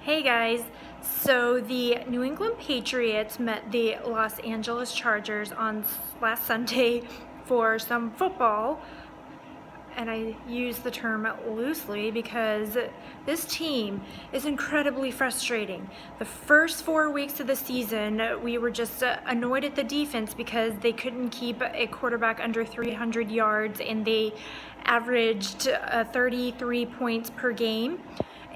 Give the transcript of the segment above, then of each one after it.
Hey guys, so the New England Patriots met the Los Angeles Chargers on last Sunday for some football, and I use the term loosely because this team is incredibly frustrating. The first 4 weeks of the season, we were just annoyed at the defense because they couldn't keep a quarterback under 300 yards and they averaged 33 points per game.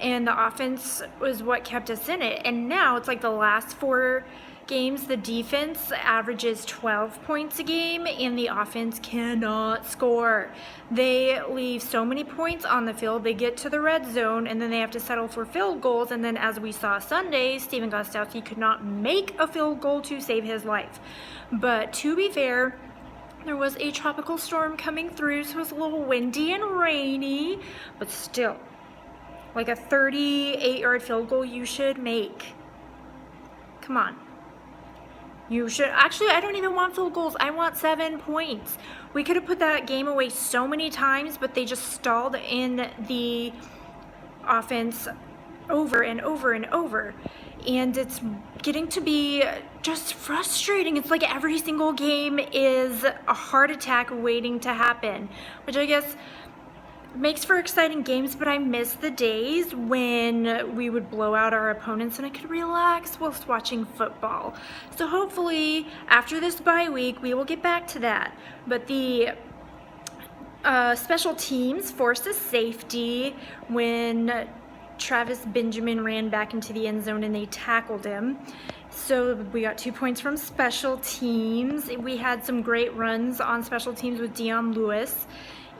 And the offense was what kept us in it. And now it's like the last 4 games, the defense averages 12 points a game and the offense cannot score. They leave so many points on the field. They get to the red zone and then they have to settle for field goals. And then as we saw Sunday, Stephen Gostkowski could not make a field goal to save his life. But to be fair, there was a tropical storm coming through, so it was a little windy and rainy, but still, like a 38-yard field goal you should make. Come on. You should. Actually, I don't even want field goals. I want 7 points. We could have put that game away so many times, but they just stalled in the offense over and over and over. And it's getting to be just frustrating. It's like every single game is a heart attack waiting to happen, which I guess makes for exciting games, but I miss the days when we would blow out our opponents and I could relax whilst watching football. So hopefully after this bye week we will get back to that. But the special teams forced a safety when Travis Benjamin ran back into the end zone and they tackled him. So we got 2 points from special teams. We had some great runs on special teams with Dion Lewis,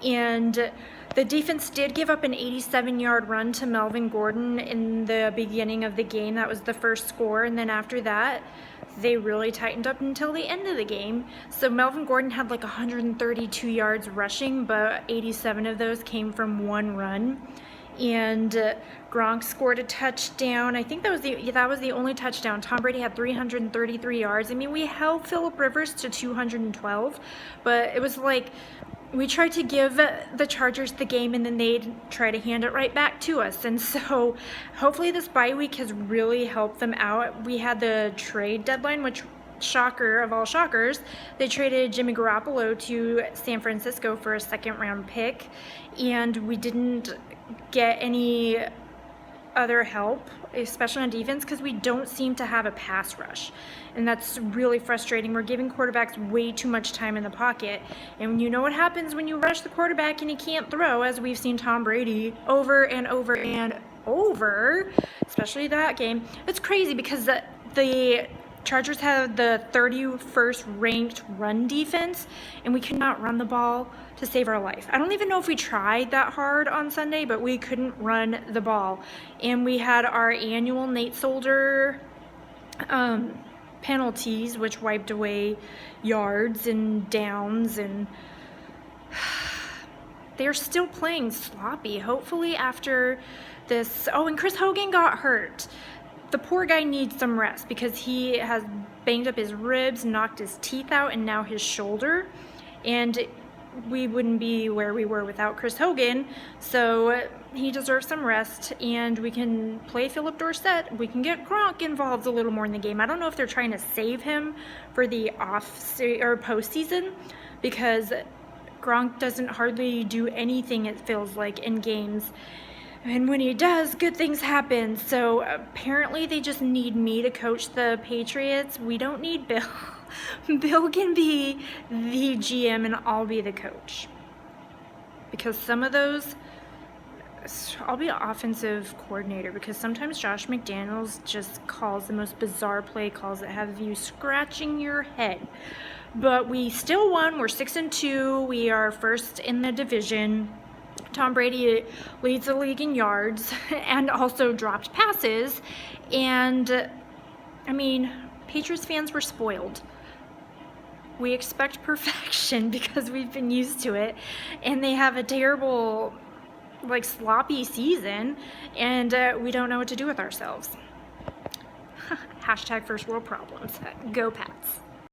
and the defense did give up an 87-yard run to Melvin Gordon in the beginning of the game. That was the first score, and then after that, they really tightened up until the end of the game. So Melvin Gordon had like 132 yards rushing, but 87 of those came from one run. And Gronk scored a touchdown. I think that was the only touchdown. Tom Brady had 333 yards. I mean, we held Phillip Rivers to 212, but it was like we tried to give the Chargers the game and then they'd try to hand it right back to us. And so hopefully this bye week has really helped them out. We had the trade deadline, which, shocker of all shockers, they traded Jimmy Garoppolo to San Francisco for a second-round pick, and we didn't get any other help, especially on defense, because we don't seem to have a pass rush, and that's really frustrating. We're giving quarterbacks way too much time in the pocket, and you know what happens when you rush the quarterback and he can't throw, as we've seen Tom Brady over and over and over, especially that game. It's crazy because the Chargers have the 31st ranked run defense, and we could not run the ball to save our life. I don't even know if we tried that hard on Sunday, but we couldn't run the ball. And we had our annual Nate Solder penalties, which wiped away yards and downs, and they're still playing sloppy. Hopefully after this, and Chris Hogan got hurt. The poor guy needs some rest because he has banged up his ribs, knocked his teeth out, and now his shoulder. And we wouldn't be where we were without Chris Hogan, so he deserves some rest, and we can play Philip Dorsett. We can get Gronk involved a little more in the game. I don't know if they're trying to save him for the postseason, because Gronk doesn't hardly do anything, it feels like, in games. And when he does, good things happen. So apparently they just need me to coach the Patriots. We don't need Bill. Bill can be the GM and I'll be the coach. Because some of those, I'll be an offensive coordinator, because sometimes Josh McDaniels just calls the most bizarre play calls that have you scratching your head. But we still won. We're 6-2. We are first in the division. Tom Brady leads the league in yards and also dropped passes. And, I mean, Patriots fans were spoiled. We expect perfection because we've been used to it. And they have a terrible, sloppy season. And we don't know what to do with ourselves. Hashtag first world problems. Go Pats.